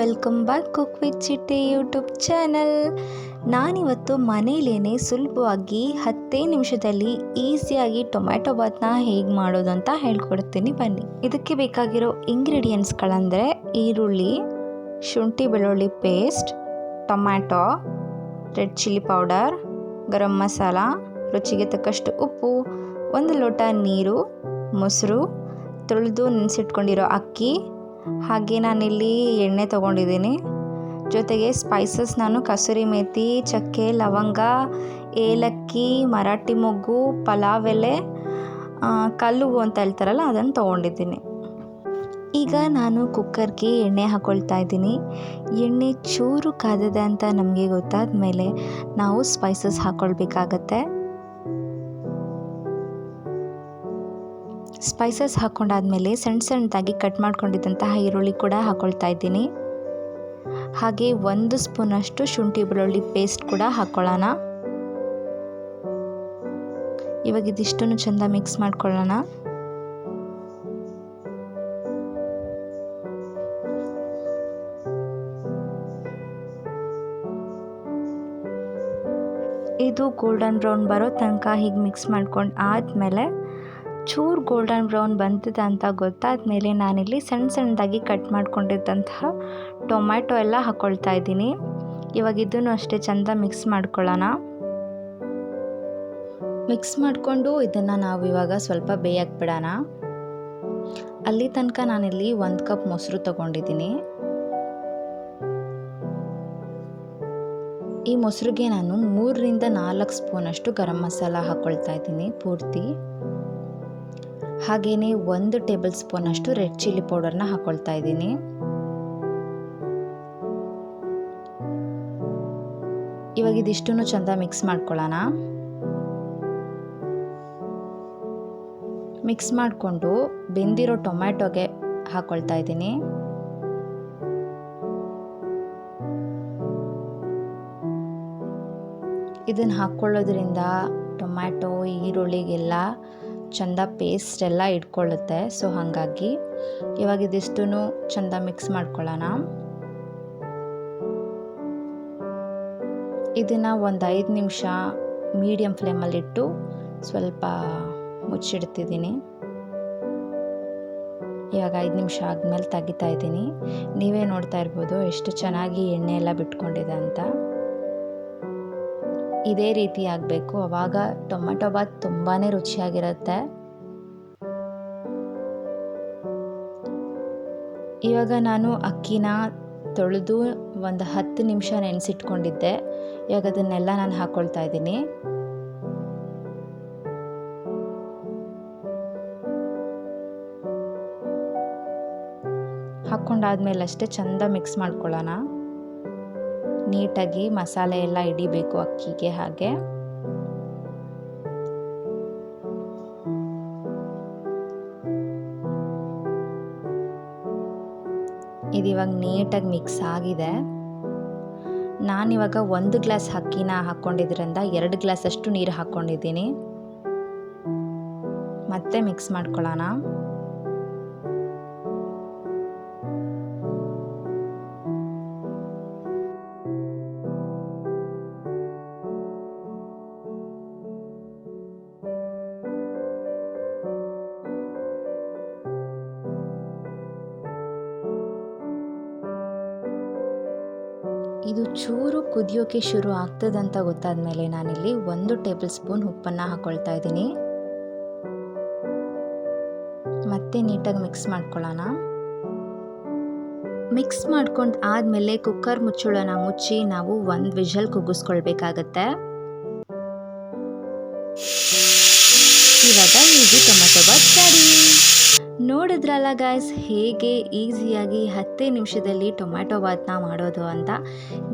Welcome back cook with ಚಿಟ್ಟೆ YouTube channel. ನಾನಿವತ್ತು ಮನೇಲೇ ಸುಲಭವಾಗಿ 10 ನಿಮಿಷದಲ್ಲಿ ಈಸಿಯಾಗಿ ಟೊಮ್ಯಾಟೊ ಬಾತ್ನ ಹೇಗೆ ಮಾಡೋದು ಅಂತ ಹೇಳ್ಕೊಡ್ತೀನಿ ಬನ್ನಿ. ಇದಕ್ಕೆ ಬೇಕಾಗಿರೋ ಇಂಗ್ರೀಡಿಯೆಂಟ್ಸ್ಗಳಂದರೆ ಈರುಳ್ಳಿ, ಶುಂಠಿ ಬೆಳ್ಳುಳ್ಳಿ paste, tomato, red chilli powder, garam masala, ರುಚಿಗೆ ತಕ್ಕಷ್ಟು ಉಪ್ಪು, 1 ಲೋಟ ನೀರು, ಮೊಸರು, ತೊಳೆದು ನೆನೆಸಿಟ್ಕೊಂಡಿರೋ ಅಕ್ಕಿ, ಹಾಗೆ ನಾನಿಲ್ಲಿ ಎಣ್ಣೆ ತೊಗೊಂಡಿದ್ದೀನಿ. ಜೊತೆಗೆ ಸ್ಪೈಸಸ್ ನಾನು ಕಸೂರಿ ಮೇಥಿ, ಚಕ್ಕೆ, ಲವಂಗ, ಏಲಕ್ಕಿ, ಮರಾಠಿ ಮೊಗ್ಗು, ಪಲಾವ್ ಎಲೆ, ಕಲ್ಲುವು ಅಂತ ಹೇಳ್ತಾರಲ್ಲ ಅದನ್ನು ತೊಗೊಂಡಿದ್ದೀನಿ. ಈಗ ನಾನು ಕುಕ್ಕರ್ಗೆ ಎಣ್ಣೆ ಹಾಕ್ಕೊಳ್ತಾ ಇದ್ದೀನಿ. ಎಣ್ಣೆ ಚೂರು ಕಾದಿದೆ ಅಂತ ನಮಗೆ ಗೊತ್ತಾದ ಮೇಲೆ ನಾವು ಸ್ಪೈಸಸ್ ಹಾಕ್ಕೊಳ್ಬೇಕಾಗತ್ತೆ. ಸ್ಪೈಸಸ್ ಹಾಕ್ಕೊಂಡಾದ್ಮೇಲೆ ಸಣ್ಣದಾಗಿ ಕಟ್ ಮಾಡ್ಕೊಂಡಿದ್ದಂತಹ ಈರುಳ್ಳಿ ಕೂಡ ಹಾಕ್ಕೊಳ್ತಾ ಇದ್ದೀನಿ. ಹಾಗೆ 1 ಸ್ಪೂನಷ್ಟು ಶುಂಠಿ ಬೆಳ್ಳುಳ್ಳಿ ಪೇಸ್ಟ್ ಕೂಡ ಹಾಕ್ಕೊಳ್ಳೋಣ. ಇವಾಗ ಇದಿಷ್ಟನ್ನು ಚೆಂದ ಮಿಕ್ಸ್ ಮಾಡ್ಕೊಳ್ಳೋಣ. ಇದು ಗೋಲ್ಡನ್ ಬ್ರೌನ್ ಬರೋ ತನಕ ಹೀಗೆ ಮಿಕ್ಸ್ ಮಾಡ್ಕೊಂಡು ಆದಮೇಲೆ ಚೂರು ಗೋಲ್ಡನ್ ಬ್ರೌನ್ ಬಂದಿದೆ ಅಂತ ಗೊತ್ತಾದ ಮೇಲೆ ನಾನಿಲ್ಲಿ ಸಣ್ಣದಾಗಿ ಕಟ್ ಮಾಡ್ಕೊಂಡಿದ್ದಂತಹ ಟೊಮ್ಯಾಟೊ ಎಲ್ಲ ಹಾಕ್ಕೊಳ್ತಾ ಇದ್ದೀನಿ. ಇವಾಗ ಇದನ್ನು ಅಷ್ಟೇ ಚೆಂದ ಮಿಕ್ಸ್ ಮಾಡ್ಕೊಳ್ಳೋಣ. ಮಿಕ್ಸ್ ಮಾಡಿಕೊಂಡು ಇದನ್ನು ನಾವು ಇವಾಗ ಸ್ವಲ್ಪ ಬೇಯಕ್ಕೆ ಬಿಡೋಣ. ಅಲ್ಲಿ ತನಕ ನಾನಿಲ್ಲಿ 1 ಕಪ್ ಮೊಸರು ತೊಗೊಂಡಿದ್ದೀನಿ. ಈ ಮೊಸರಿಗೆ ನಾನು 3ರಿಂದ 4 ಸ್ಪೂನಷ್ಟು ಗರಂ ಮಸಾಲ ಹಾಕ್ಕೊಳ್ತಾ ಇದ್ದೀನಿ ಪೂರ್ತಿ. ಹಾಗೆಯೇ 1 ಟೇಬಲ್ ಸ್ಪೂನಷ್ಟು ರೆಡ್ ಚಿಲ್ಲಿ ಪೌಡರ್ನ ಹಾಕ್ಕೊಳ್ತಾ ಇದ್ದೀನಿ. ಇವಾಗ ಇದಿಷ್ಟನ್ನು ಚೆಂದ ಮಿಕ್ಸ್ ಮಾಡ್ಕೊಳ್ಳೋಣ. ಮಿಕ್ಸ್ ಮಾಡಿಕೊಂಡು ಬೆಂದಿರೋ ಟೊಮ್ಯಾಟೊಗೆ ಹಾಕ್ಕೊಳ್ತಾ ಇದ್ದೀನಿ. ಇದನ್ನು ಹಾಕ್ಕೊಳ್ಳೋದ್ರಿಂದ ಟೊಮ್ಯಾಟೊ ಈರುಳ್ಳಿಗೆಲ್ಲ ಚೆಂದ ಪೇಸ್ಟ್ ಎಲ್ಲ ಇಟ್ಕೊಳ್ಳುತ್ತೆ. ಸೊ ಹಾಗಾಗಿ ಇವಾಗ ಇದಿಷ್ಟನ್ನು ಚೆಂದ ಮಿಕ್ಸ್ ಮಾಡ್ಕೊಳ್ಳೋಣ. ಇದನ್ನು ಒಂದು 5 ನಿಮಿಷ ಮೀಡಿಯಮ್ ಫ್ಲೇಮಲ್ಲಿಟ್ಟು ಸ್ವಲ್ಪ ಮುಚ್ಚಿಡ್ತಿದ್ದೀನಿ. ಇವಾಗ 5 ನಿಮಿಷ ಆದಮೇಲೆ ತೆಗಿತಾ ಇದ್ದೀನಿ. ನೀವೇ ನೋಡ್ತಾ ಇರ್ಬೋದು ಎಷ್ಟು ಚೆನ್ನಾಗಿ ಎಣ್ಣೆ ಎಲ್ಲ ಬಿಟ್ಕೊಂಡಿದೆ ಅಂತ. ಇದೇ ರೀತಿ ಆಗಬೇಕು, ಆವಾಗ ಟೊಮೆಟೊ ಬಾತ್ ತುಂಬಾ ರುಚಿಯಾಗಿರುತ್ತೆ. ಇವಾಗ ನಾನು ಅಕ್ಕಿನ ತೊಳೆದು ಒಂದು 10 ನಿಮಿಷ ನೆನೆಸಿಟ್ಕೊಂಡಿದ್ದೆ. ಇವಾಗ ಅದನ್ನೆಲ್ಲ ನಾನು ಹಾಕ್ಕೊಳ್ತಾ ಇದ್ದೀನಿ. ಹಾಕ್ಕೊಂಡಾದ್ಮೇಲೆ ಅಷ್ಟೇ ಚೆಂದ ಮಿಕ್ಸ್ ಮಾಡ್ಕೊಳ್ಳೋಣ. ನೀಟಾಗಿ ಮಸಾಲೆ ಎಲ್ಲ ಹಿಡಿಬೇಕು ಅಕ್ಕಿಗೆ. ಹಾಗೆ ಇದು ಇವಾಗ ನೀಟಾಗಿ ಮಿಕ್ಸ್ ಆಗಿದೆ. ನಾನಿವಾಗ 1 ಗ್ಲಾಸ್ ಅಕ್ಕಿನ ಹಾಕ್ಕೊಂಡಿದ್ರಿಂದ 2 ಗ್ಲಾಸ್ ಅಷ್ಟು ನೀರು ಹಾಕ್ಕೊಂಡಿದ್ದೀನಿ. ಮತ್ತೆ ಮಿಕ್ಸ್ ಮಾಡ್ಕೊಳ್ಳೋಣ. ಇದು ಚೂರು ಕುದಿಯೋಕೆ ಶುರು ಆಗ್ತದಂತ ಗೊತ್ತಾದ ಮೇಲೆ ನಾನಿಲ್ಲಿ 1 ಟೇಬಲ್ ಸ್ಪೂನ್ ಉಪ್ಪನ್ನು ಹಾಕ್ಕೊಳ್ತಾ ಇದ್ದೀನಿ. ಮತ್ತೆ ನೀಟಾಗಿ ಮಿಕ್ಸ್ ಮಾಡ್ಕೊಳ್ಳೋಣ. ಮಿಕ್ಸ್ ಮಾಡ್ಕೊಂಡು ಆದಮೇಲೆ ಕುಕ್ಕರ್ ಮುಚ್ಚಳನ ಮುಚ್ಚಿ ನಾವು 1 ವಿಷಲ್ ಕೂಗಿಸ್ಕೊಳ್ಬೇಕಾಗತ್ತೆ. ಇವಾಗ ಈಸಿ ಟೊಮೆಟೊ ಬಾತ್ ರೆಡಿ. ನೋಡಿದ್ರಲ್ಲ ಗಾಯ್ಸ್, ಹೇಗೆ ಈಸಿಯಾಗಿ 10 ನಿಮಿಷದಲ್ಲಿ ಟೊಮ್ಯಾಟೊ ಬಾತ್ನ ಮಾಡೋದು ಅಂತ.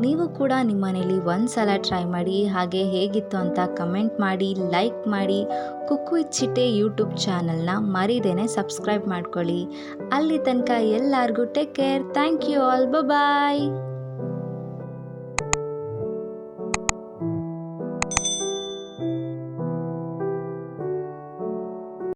ನೀವು ಕೂಡ ನಿಮ್ಮ ಮನೇಲಿ ಒಂದ್ಸಲ ಟ್ರೈ ಮಾಡಿ. ಹಾಗೆ ಹೇಗಿತ್ತು ಅಂತ ಕಮೆಂಟ್ ಮಾಡಿ, ಲೈಕ್ ಮಾಡಿ. ಕುಕ್ ವಿತ್ ಚಿಟ್ಟೆ ಯೂಟ್ಯೂಬ್ ಚಾನಲ್ನ ಮರಿದೇನೆ ಸಬ್ಸ್ಕ್ರೈಬ್ ಮಾಡ್ಕೊಳ್ಳಿ. ಅಲ್ಲಿ ತನಕ ಎಲ್ಲರಿಗೂ take care. Thank you all. Bye.